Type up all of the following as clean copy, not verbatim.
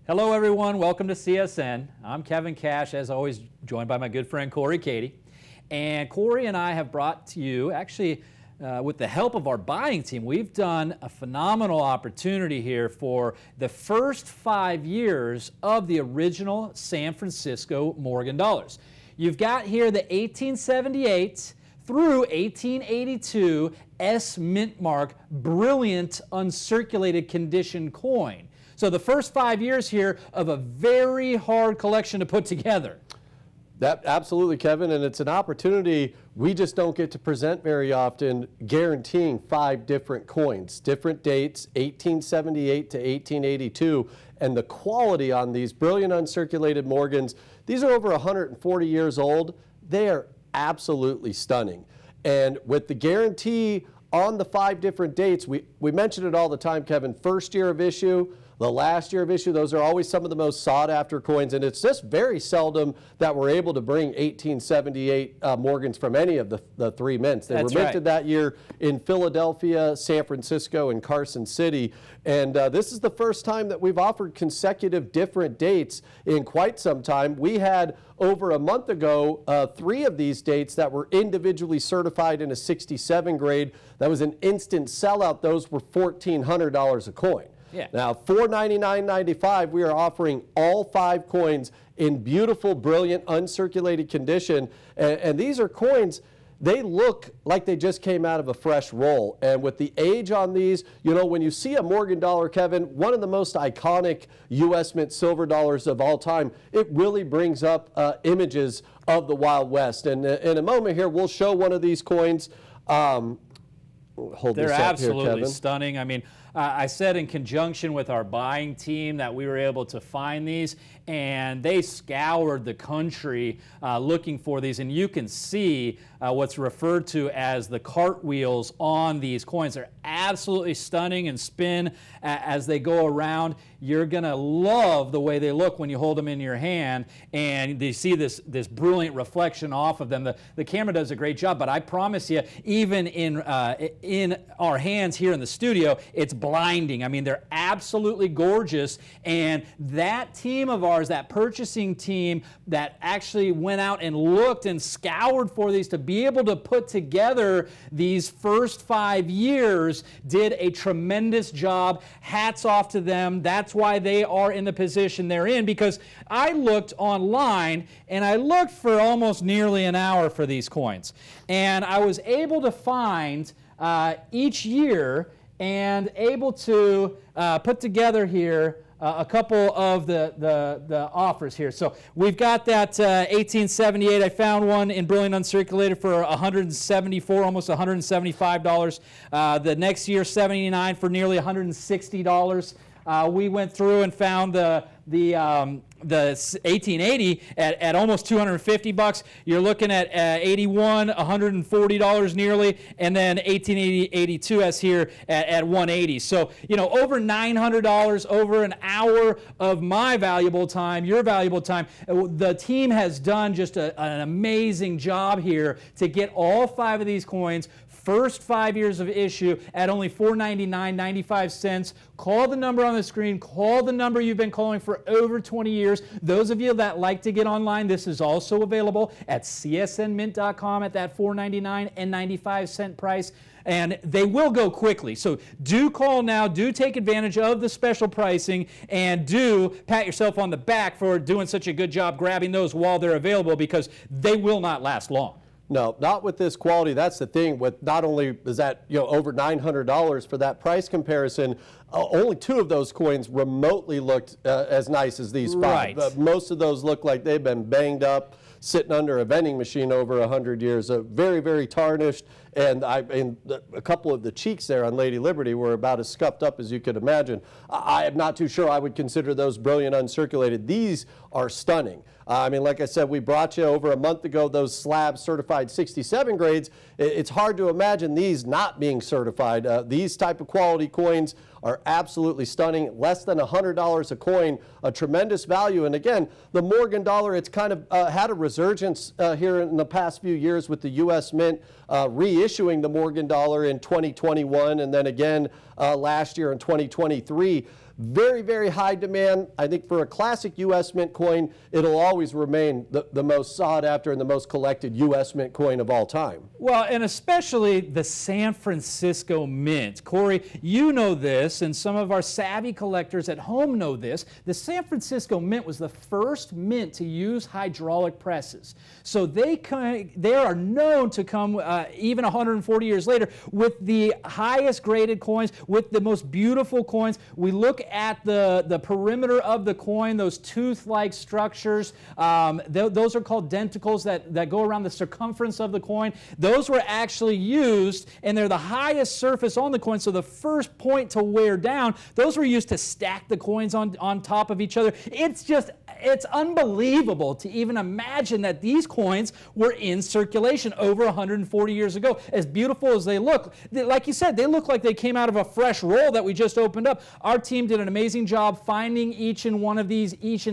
Hello everyone, welcome to CSN. I'm Kevin Cash, as always, joined by my good friend Corey Cady. And Corey and I have brought to you, actually with the help of our buying team, we've done a phenomenal opportunity here for the first 5 years of the original San Francisco Morgan dollars. You've got here the 1878 through 1882 S Mint mark, brilliant uncirculated condition coin. So the first 5 years here of a very hard collection to put together. That absolutely, Kevin, and it's an opportunity we just don't get to present very often, guaranteeing 5 different coins, different dates, 1878 to 1882, and the quality on these brilliant uncirculated Morgans. These are over 140 years old. They are absolutely stunning. And with the guarantee on the 5 different dates, we mention it all the time, Kevin, first year of issue, the last year of issue, those are always some of the most sought after coins, and it's just very seldom that we're able to bring 1878 Morgans from any of the 3 mints. They were minted that year in Philadelphia, San Francisco, and Carson City, and this is the first time that we've offered consecutive different dates in quite some time. We had over a month ago 3 of these dates that were individually certified in a 67 grade. That was an instant sellout. Those were $1,400 a coin. Yeah. Now, $499.95, we are offering all 5 coins in beautiful, brilliant, uncirculated condition. And these are coins, they look like they just came out of a fresh roll. And with the age on these, you know, when you see a Morgan dollar, Kevin, one of the most iconic U.S. Mint silver dollars of all time, it really brings up images of the Wild West. And in a moment here, we'll show one of these coins. Hold They're this up absolutely here, Kevin. stunning. I mean, I said in conjunction with our buying team that we were able to find these, and they scoured the country looking for these, and you can see what's referred to as the cartwheels on these coins. They're absolutely stunning and spin as they go around. You're gonna love the way they look when you hold them in your hand, and you see this brilliant reflection off of them. The camera does a great job, but I promise you, even in our hands here in the studio, it's blinding. I mean, they're absolutely gorgeous, and that team of ours, that purchasing team that actually went out and looked and scoured for these to be able to put together these first 5 years, did a tremendous job. Hats off to them. That's why they are in the position they're in, because I looked online and I looked for almost nearly an hour for these coins, and I was able to find each year and able to put together here a couple of the offers here. So we've got that 1878. I found one in brilliant uncirculated for $174, almost $175. The next year, 79 for nearly $160. We went through and found the 1880 at almost $250. You're looking at 81, $140 nearly, and then 1882 as here at 180. So, you know, over $900, over an hour of my valuable time, your valuable time. The team has done just an amazing job here to get all 5 of these coins, first 5 years of issue, at only $499.95. Call the number on the screen. Call the number you've been calling for over 20 years. Those of you that like to get online, this is also available at csnmint.com at that $499.95 price. And they will go quickly. So do call now, do take advantage of the special pricing, and do pat yourself on the back for doing such a good job grabbing those while they're available, because they will not last long. No, not with this quality. That's the thing. With not only is that, you know, over $900 for that price comparison, only 2 of those coins remotely looked as nice as these 5. Right. Most of those look like they've been banged up, sitting under a vending machine over 100 years. Very, very tarnished. And a couple of the cheeks there on Lady Liberty were about as scuffed up as you could imagine. I am not too sure I would consider those brilliant uncirculated. These are stunning. I mean, like I said, we brought you over a month ago those slab certified 67 grades. It's hard to imagine these not being certified. These type of quality coins are absolutely stunning. Less than $100 a coin, a tremendous value. And again, the Morgan dollar, it's kind of had a resurgence here in the past few years with the U.S. Mint reissuing the Morgan dollar in 2021 and then again last year in 2023. very, very high demand. I think for a classic U.S. Mint coin, it'll always remain the most sought after and the most collected U.S. Mint coin of all time. Well, and especially the San Francisco Mint. Corey, you know this, and some of our savvy collectors at home know this. The San Francisco Mint was the first mint to use hydraulic presses. So they are known to come, even 140 years later, with the highest graded coins, with the most beautiful coins. We look at the perimeter of the coin, those tooth-like structures. Those are called denticles that go around the circumference of the coin. Those were actually used, and they're the highest surface on the coin, so the first point to wear down, those were used to stack the coins on top of each other. It's unbelievable to even imagine that these coins were in circulation over 140 years ago. As beautiful as they look, like you said, they look like they came out of a fresh roll that we just opened up. Our team did an amazing job finding each and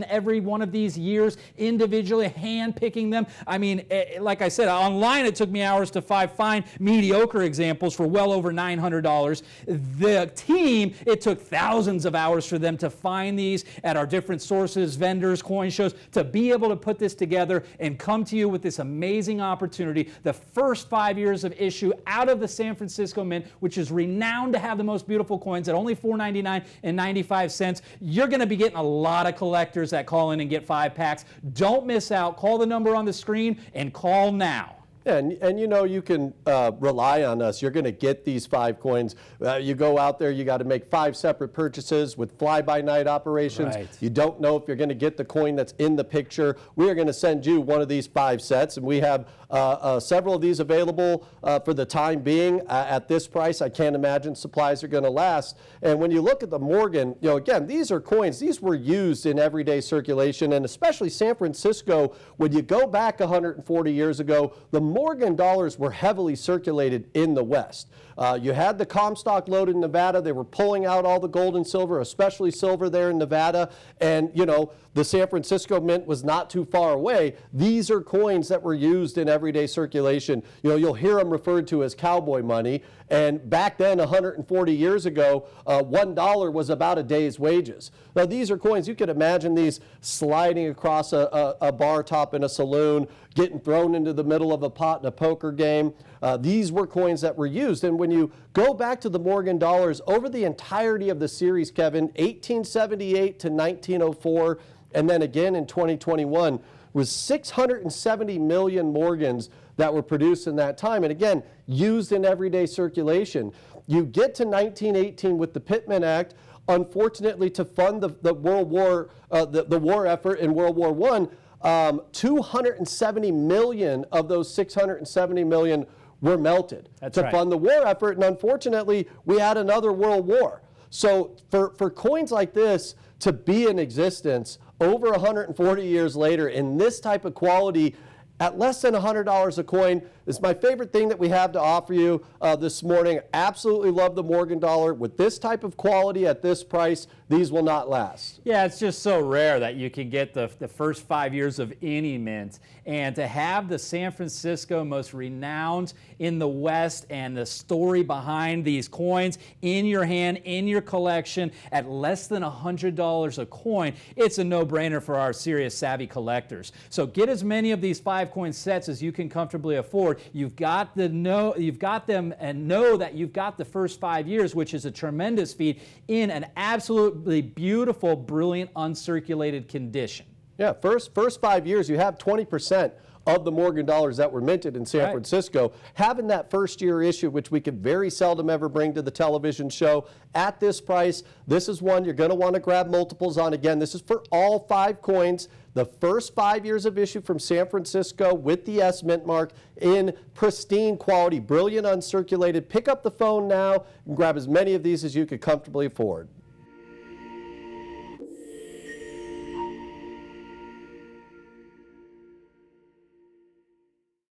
every one of these years individually, hand-picking them. I mean, like I said, online it took me hours to find mediocre examples for well over $900. The team, it took thousands of hours for them to find these at our different sources, vendors, coin shows, to be able to put this together and come to you with this amazing opportunity. The first 5 years of issue out of the San Francisco Mint, which is renowned to have the most beautiful coins at only $4.99.95. You're going to be getting a lot of collectors that call in and get 5 packs. Don't miss out. Call the number on the screen and call now. And you know, you can rely on us. You're going to get these 5 coins. You go out there, you got to make 5 separate purchases with fly-by-night operations. Right. You don't know if you're going to get the coin that's in the picture. We are going to send you one of these 5 sets, and we have several of these available for the time being at this price. I can't imagine supplies are going to last. And when you look at the Morgan, you know, again, these are coins. These were used in everyday circulation, and especially San Francisco. When you go back 140 years ago, the Morgan dollars were heavily circulated in the West. You had the Comstock load in Nevada. They were pulling out all the gold and silver, especially silver there in Nevada. And, you know, the San Francisco Mint was not too far away. These are coins that were used in everyday circulation. You know, you'll hear them referred to as cowboy money. And back then, 140 years ago, $1 was about a day's wages. Now, these are coins, you could imagine these sliding across a bar top in a saloon, getting thrown into the middle of a pot in a poker game. These were coins that were used. And when you go back to the Morgan dollars, over the entirety of the series, Kevin, 1878 to 1904, and then again in 2021, was 670 million Morgans that were produced in that time, and again, used in everyday circulation. You get to 1918 with the Pittman Act. Unfortunately, to fund the World War, the war effort in World War I, 270 million of those 670 million were melted to fund the war effort, and unfortunately, we had another World War. So for coins like this to be in existence over 140 years later in this type of quality at less than $100 a coin is my favorite thing that we have to offer you this morning. Absolutely love the Morgan dollar. With this type of quality at this price, these will not last. Yeah, it's just so rare that you can get the first 5 years of any mint, and to have the San Francisco, most renowned in the West, and the story behind these coins in your hand, in your collection, at less than $100 a coin, it's a no-brainer for our serious savvy collectors. So get as many of these 5-coin sets as you can comfortably afford. You've got them, and know that you've got the first 5 years, which is a tremendous feat, in an absolutely beautiful, brilliant, uncirculated condition. Yeah, first 5 years, you have 20% of the Morgan dollars that were minted in San Francisco. Having that first year issue, which we could very seldom ever bring to the television show, at this price, this is one you're going to want to grab multiples on. Again, this is for all 5 coins. The first 5 years of issue from San Francisco with the S Mint mark in pristine quality, brilliant uncirculated. Pick up the phone now and grab as many of these as you could comfortably afford.